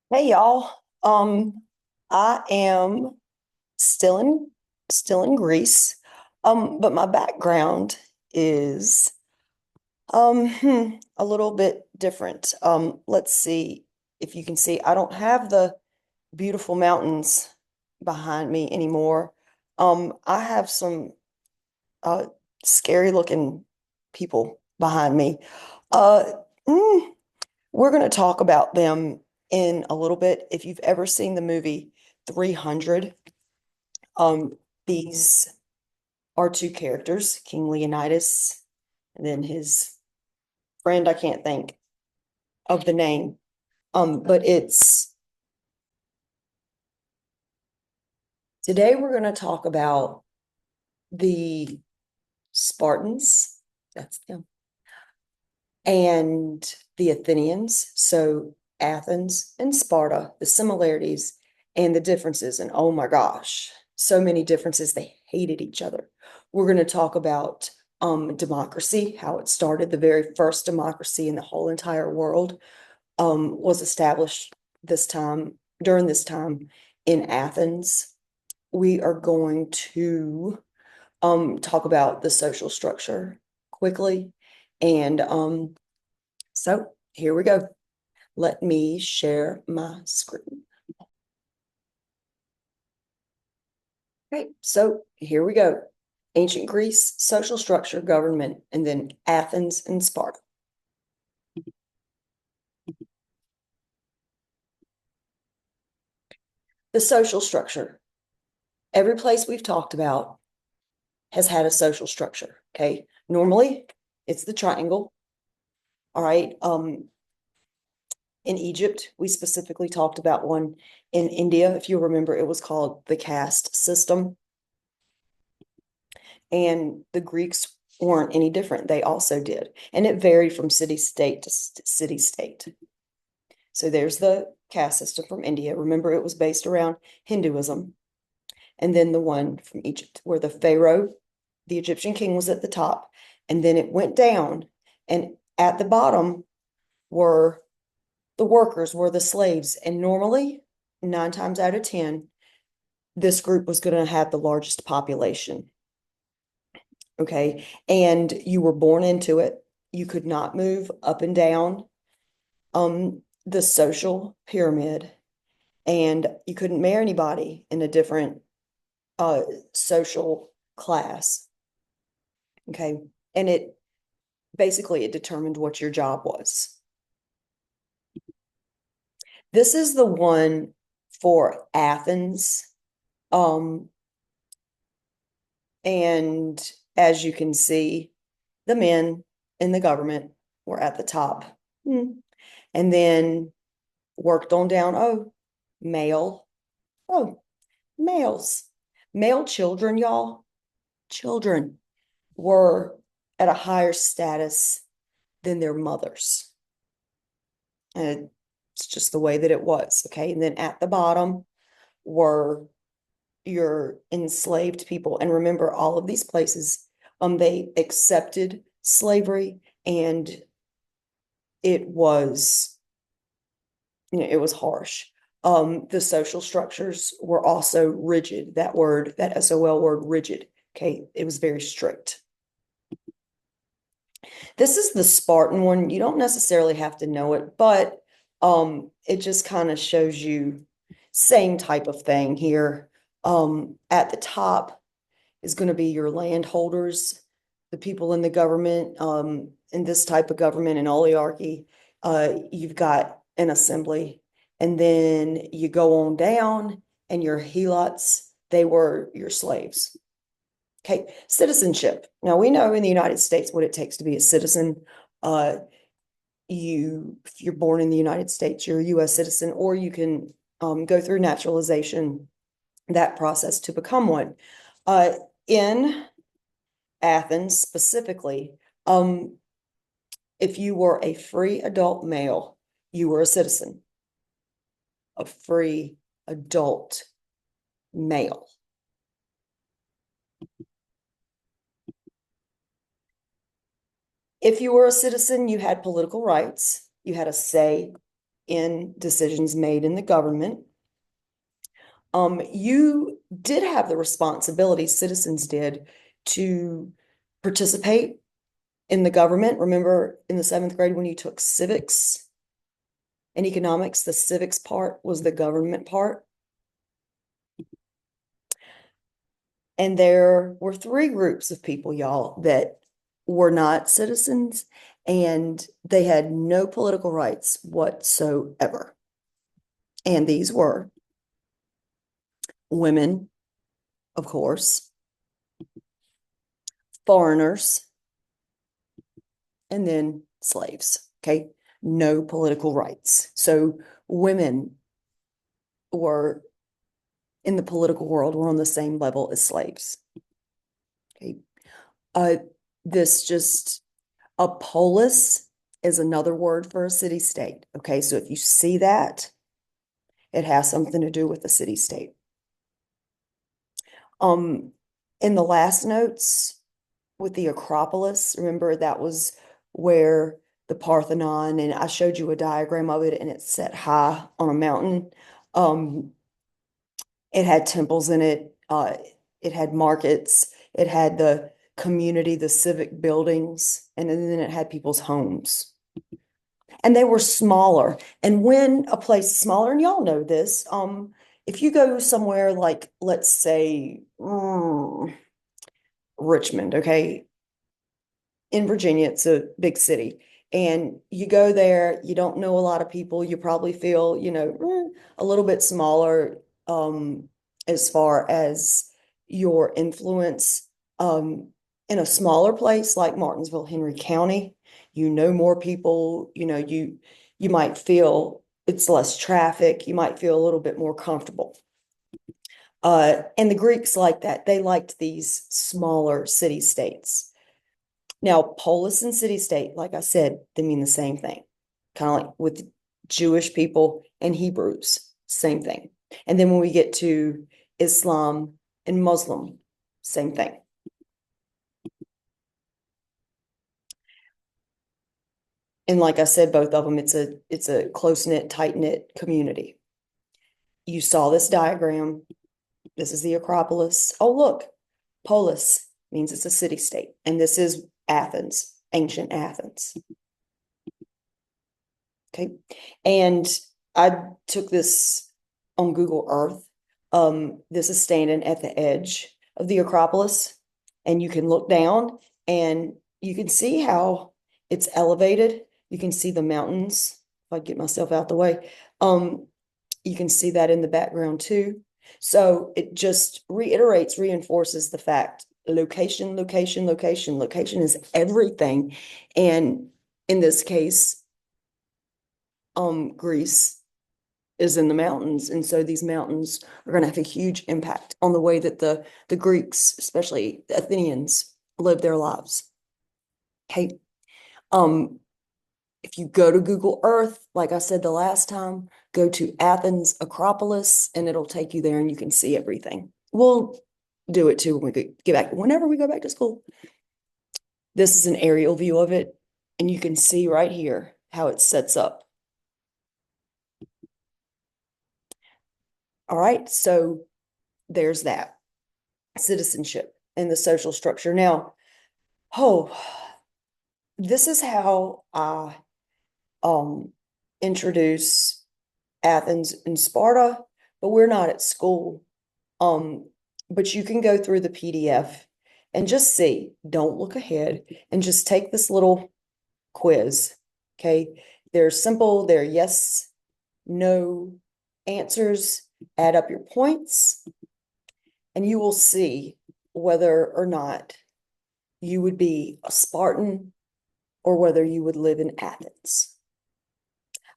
Hey y'all. I am still in still in Greece. But my background is a little bit different. Let's see if you can see. I don't have the beautiful mountains behind me anymore. I have some uh scary looking people behind me. Uh mm, we're going to talk about them in a little bit. If you've ever seen the movie 300, these are two characters, King Leonidas, and then his friend, I can't think of the name. But it's today we're going to talk about the Spartans, that's them, and the Athenians. So Athens and Sparta, the similarities and the differences. And oh my gosh, so many differences. They hated each other. We're going to talk about democracy, how it started. The very first democracy in the whole entire world was established this time, during this time in Athens. We are going to talk about the social structure quickly. And so here we go. Let me share my screen. Okay, so here we go. Ancient Greece, social structure, government, and then Athens and Sparta. The social structure. Every place we've talked about has had a social structure. Okay. Normally it's the triangle. All right. In Egypt, we specifically talked about one. In India, if you remember, it was called the caste system. And the Greeks weren't any different. They also did. And it varied from city state to city state. So there's the caste system from India. Remember, it was based around Hinduism. And then the one from Egypt, where the Pharaoh, the Egyptian king, was at the top. And then it went down. And at the bottom were the workers, were the slaves. And normally, 9 times out of 10, this group was going to have the largest population. Okay. And you were born into it. You could not move up and down the social pyramid, and you couldn't marry anybody in a different uh social class. Okay. And it basically it determined what your job was. This is the one for Athens. Um, and as you can see, the men in the government were at the top. And then worked on down. Oh, male. Oh, males. Male children, y'all. Children were at a higher status than their mothers. And it's just the way that it was. Okay. And then at the bottom were your enslaved people. And remember, all of these places, they accepted slavery, and it was, it was harsh. The social structures were also rigid. That word, that SOL word, rigid. Okay, it was very strict. This is the Spartan one. You don't necessarily have to know it, but it just kind of shows you same type of thing here. At the top is going to be your landholders, the people in the government, in this type of government and oligarchy. You've got an assembly, and then you go on down, and your helots, they were your slaves. Okay, citizenship. Now we know in the United States what it takes to be a citizen. Uh, if you're born in the United States, you're a U.S. citizen, or you can go through naturalization, that process to become one. Uh, in Athens specifically, if you were a free adult male, you were a citizen, a free adult male. If you were a citizen, you had political rights, you had a say in decisions made in the government. You did have the responsibility, citizens did, to participate in the government. Remember in the 7th grade when you took civics and economics, the civics part was the government part. And there were 3 groups of people, y'all, that were not citizens and they had no political rights whatsoever. And these were women, of course, foreigners, and then slaves. Okay. No political rights. So women were in the political world were on the same level as slaves. Okay. This just a polis is another word for a city-state. Okay. So if you see that, it has something to do with the city-state. In the last notes with the Acropolis, remember that was where the Parthenon, and I showed you a diagram of it, and it's set high on a mountain. It had temples in it. It had markets. It had the community, the civic buildings, and then it had people's homes. And they were smaller. And when a place is smaller, and y'all know this, if you go somewhere like, let's say, Richmond, okay, in Virginia, it's a big city. And you go there, you don't know a lot of people, you probably feel, a little bit smaller as far as your influence. In a smaller place like Martinsville, Henry County, you know more people, you might feel it's less traffic, you might feel a little bit more comfortable. And the Greeks like that. They liked these smaller city-states. Now, polis and city-state, like I said, they mean the same thing. Kind of like with Jewish people and Hebrews, same thing. And then when we get to Islam and Muslim, same thing. And like I said, both of them, it's a close-knit, tight-knit community. You saw this diagram. This is the Acropolis. Oh, look, polis means it's a city-state. And this is Athens, ancient Athens. Okay. And I took this on Google Earth. This is standing at the edge of the Acropolis, and you can look down and you can see how it's elevated. You can see the mountains. If I get myself out the way, you can see that in the background too. So it just reinforces the fact, location, location, location. Location is everything. And in this case, Greece is in the mountains. And so these mountains are going to have a huge impact on the way that the Greeks, especially the Athenians, live their lives. Okay. If you go to Google Earth, like I said the last time, go to Athens Acropolis and it'll take you there and you can see everything. We'll do it too when we get back, whenever we go back to school. This is an aerial view of it, and you can see right here how it sets up. All right, so there's that citizenship and the social structure. Now, this is how I introduce Athens and Sparta, but we're not at school. But you can go through the PDF and just see, don't look ahead, and just take this little quiz. Okay, they're simple, they're yes, no answers. Add up your points, and you will see whether or not you would be a Spartan or whether you would live in Athens.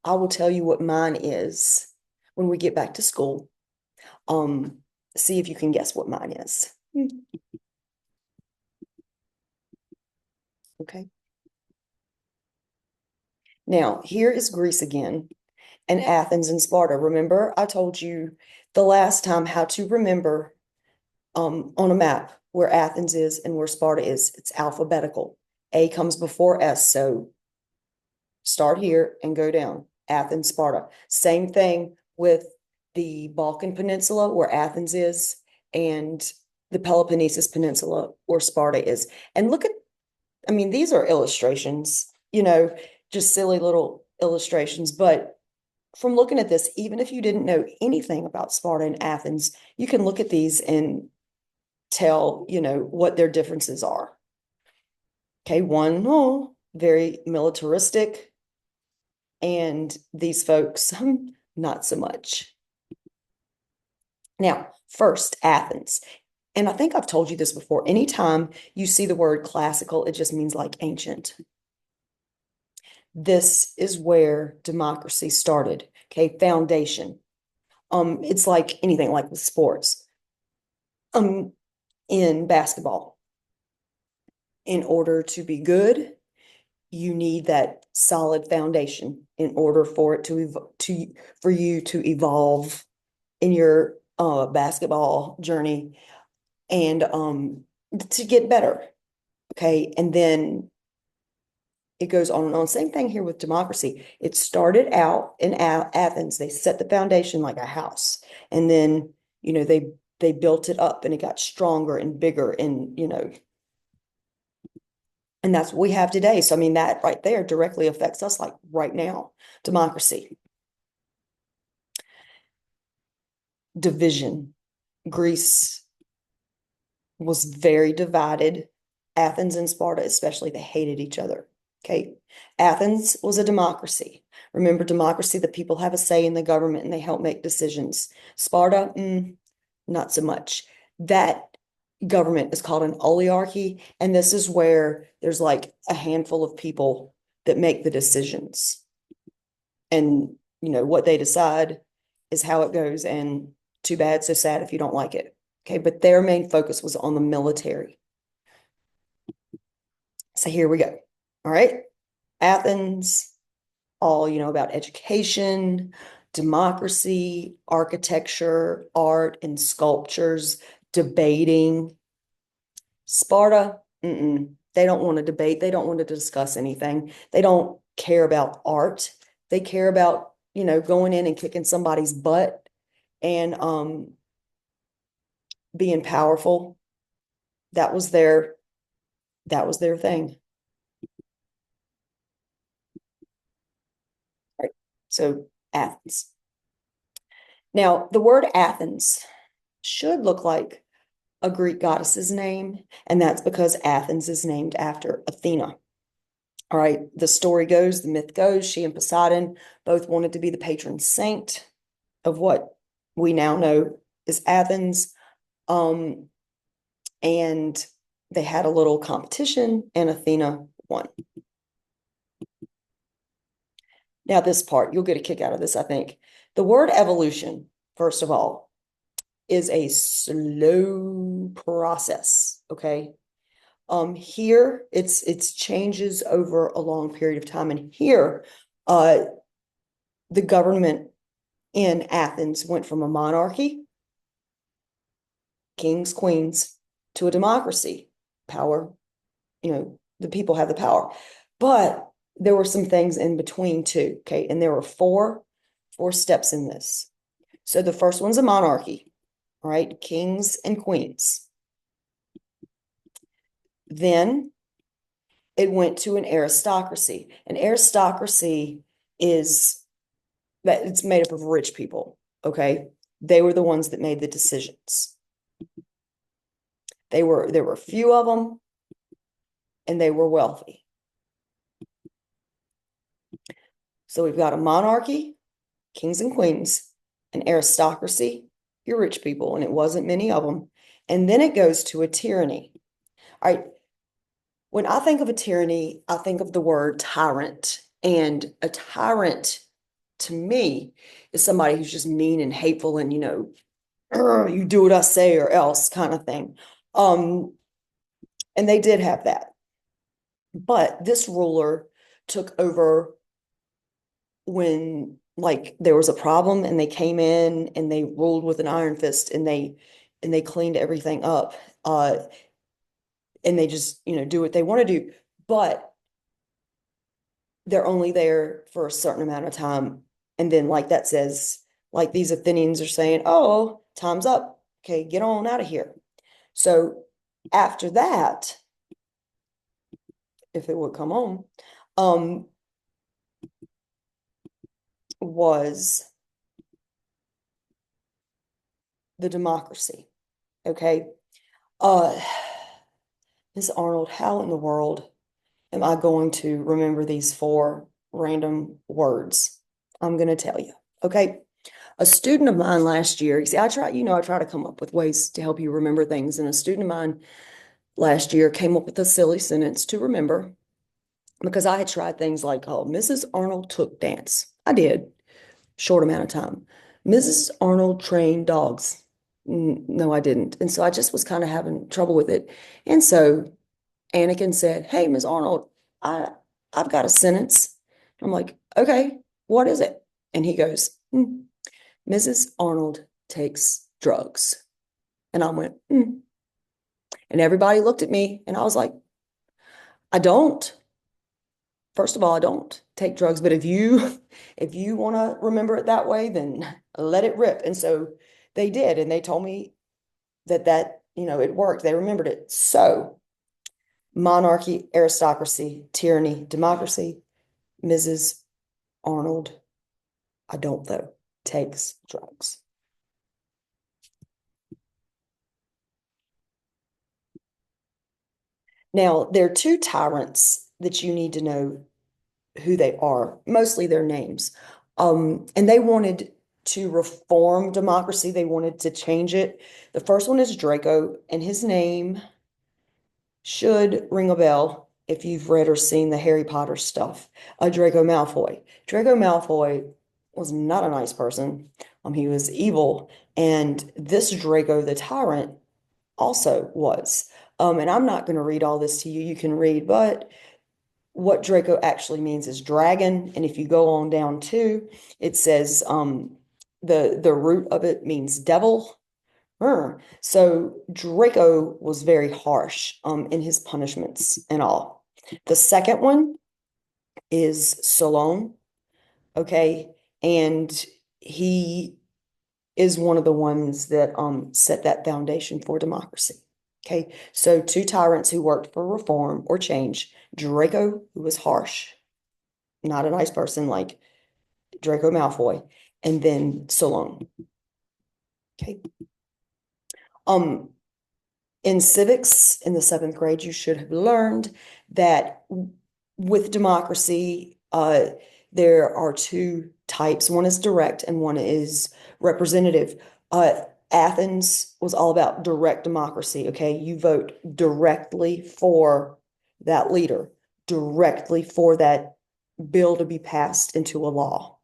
I will tell you what mine is when we get back to school. See if you can guess what mine is. Okay. Now, here is Greece again, and Athens and Sparta. Remember, I told you the last time how to remember on a map where Athens is and where Sparta is. It's alphabetical. A comes before S, so start here and go down. Athens, Sparta. Same thing with the Balkan Peninsula, where Athens is, and the Peloponnesus Peninsula, where Sparta is. And look at, I mean, these are illustrations, just silly little illustrations. But from looking at this, even if you didn't know anything about Sparta and Athens, you can look at these and tell, what their differences are. Okay, one, oh, very militaristic, and these folks, not so much. Now, first, Athens. And I think I've told you this before. Anytime you see the word classical, it just means like ancient. This is where democracy started. Okay, foundation. It's like anything, like with sports. In basketball, in order to be good, you need that solid foundation in order for it for you to evolve in your basketball journey and to get better. Okay, and then it goes on and on. Same thing here with democracy. It started out in Athens. They set the foundation like a house, and then they built it up, and it got stronger and bigger, and and that's what we have today. So I mean, that right there directly affects us, like right now. Democracy, division. Greece was very divided. Athens and Sparta, especially, they hated each other. Okay. Athens was a democracy. Remember, democracy, the people have a say in the government and they help make decisions. Sparta, not so much. That government is called an oligarchy, and this is where there's like a handful of people that make the decisions. And what they decide is how it goes, and too bad, so sad if you don't like it. Okay, but their main focus was on the military. So here we go. All right. Athens, all about education, democracy, architecture, art, and sculptures, debating. Sparta, they don't want to debate. They don't want to discuss anything. They don't care about art. They care about, going in and kicking somebody's butt and being powerful. That was their thing. Right. So Athens. Now, the word Athens should look like a Greek goddess's name, and that's because Athens is named after Athena. All right, the story goes, the myth goes, she and Poseidon both wanted to be the patron saint of what we now know is Athens. And they had a little competition, and Athena won. Now, this part, you'll get a kick out of this, I think. The word evolution, first of all, is a slow process, okay? Here, it's changes over a long period of time. And here, the government in Athens went from a monarchy, kings, queens, to a democracy. Power, the people have the power. But there were some things in between too, okay? And there were four steps in this. So the first one's a monarchy, all right? Kings and queens. Then it went to an aristocracy. An aristocracy is that it's made up of rich people, okay? They were the ones that made the decisions. There were a few of them, and they were wealthy. So we've got a monarchy, kings and queens, an aristocracy, your rich people, and it wasn't many of them. And then it goes to a tyranny. All right. When I think of a tyranny, I think of the word tyrant. And a tyrant, to me, is somebody who's just mean and hateful and, you do what I say or else kind of thing. And they did have that. But this ruler took over when like there was a problem, and they came in and they ruled with an iron fist, and they cleaned everything up. And they just, do what they want to do. But they're only there for a certain amount of time. And then, like that says, like these Athenians are saying, oh, time's up. Okay, get on out of here. So after that, if it would come on, um, was the democracy. Okay. Uh, Ms. Arnold, how in the world am I going to remember these four random words? I'm going to tell you. Okay. A student of mine last year, you see, I try to come up with ways to help you remember things. And a student of mine last year came up with a silly sentence to remember because I had tried things like, oh, Mrs. Arnold took dance. I did, short amount of time. Mrs. Arnold trained dogs. No, I didn't. And so I just was kind of having trouble with it. And so Anakin said, hey, Miss Arnold, I I've got a sentence. I'm like, okay, what is it? And he goes, Mrs. Arnold takes drugs. And I went, And everybody looked at me and I was like, I don't. First of all, I don't take drugs, but if you want to remember it that way, then let it rip. And so they did, and they told me that it worked. They remembered it. So monarchy, aristocracy, tyranny, democracy, Mrs. Arnold, I don't though, takes drugs. Now, there are two tyrants that you need to know who they are, mostly their names. And they wanted to reform democracy, they wanted to change it. The first one is Draco, and his name should ring a bell if you've read or seen the Harry Potter stuff. Draco Malfoy. Draco Malfoy was not a nice person. He was evil, and this Draco the tyrant also was. And I'm not going to read all this to you. You can read, but what Draco actually means is dragon. And if you go on down to, it says the root of it means devil. So Draco was very harsh in his punishments and all. The second one is Solon, okay, and he is one of the ones that set that foundation for democracy. Okay, so two tyrants who worked for reform or change. Draco, who was harsh, not a nice person like Draco Malfoy, and then Solon. Okay. Um, in civics in the seventh grade, you should have learned that with democracy, there are two types. One is direct and one is representative. Athens was all about direct democracy. Okay, you vote directly for that leader, directly for that bill to be passed into a law.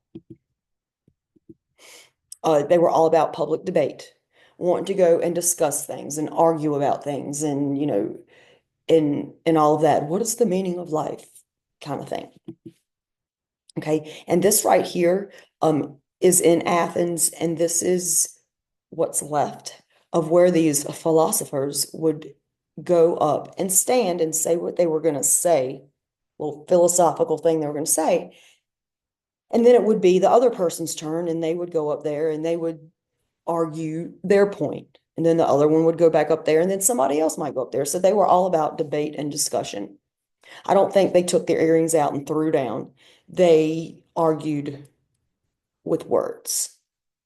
They were all about public debate, wanting to go and discuss things and argue about things and, and all of that. What is the meaning of life? Kind of thing. Okay. And this right here is in Athens, and this is what's left of where these philosophers would go up and stand and say what they were going to say, little philosophical thing they were going to say. And then it would be the other person's turn, and they would go up there and they would argue their point. And then the other one would go back up there, and then somebody else might go up there. So they were all about debate and discussion. I don't think they took their earrings out and threw down. They argued with words.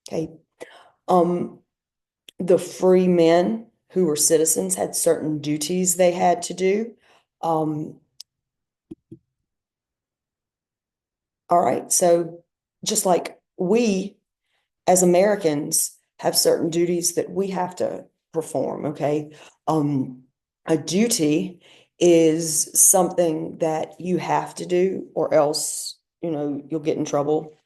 Okay. The free men who were citizens had certain duties they had to do. All right. So just like we as Americans have certain duties that we have to perform, okay? A duty is something that you have to do, or else, you'll get in trouble.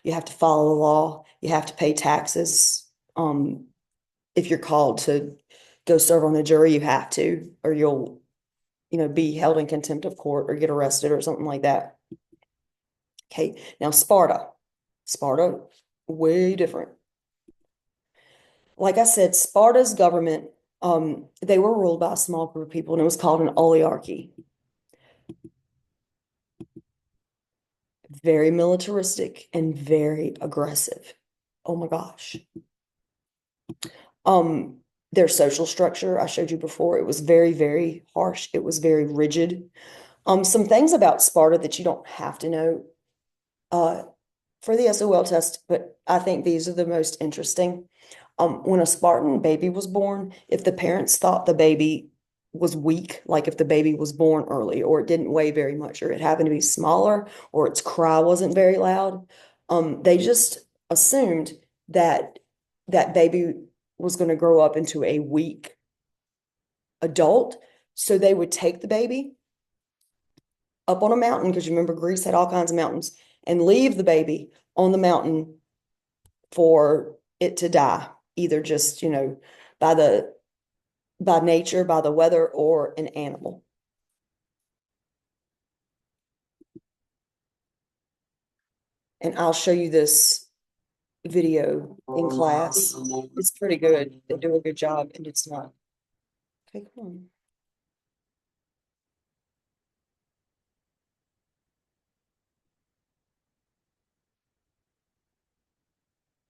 You have to follow the law. You have to pay taxes. If you're called to go serve on a jury, you have to, or you'll, be held in contempt of court or get arrested or something like that. Okay, now Sparta. Sparta, way different. Like I said, Sparta's government, they were ruled by a small group of people, and it was called an oligarchy. very militaristic and very aggressive. Oh my gosh. Um, their social structure, I showed you before, it was very, very harsh. It was very rigid. Some things about Sparta that you don't have to know uh, for the SOL test, but I think these are the most interesting. When a Spartan baby was born, if the parents thought the baby was weak, like if the baby was born early or it didn't weigh very much or it happened to be smaller or its cry wasn't very loud, they just assumed that that baby was going to grow up into a weak adult. So they would take the baby up on a mountain, because you remember Greece had all kinds of mountains, and leave the baby on the mountain for it to die, either just, by by nature, by the weather, or an animal. And I'll show you this video in class. It's pretty good. They do a good job, and it's not. Okay, come on.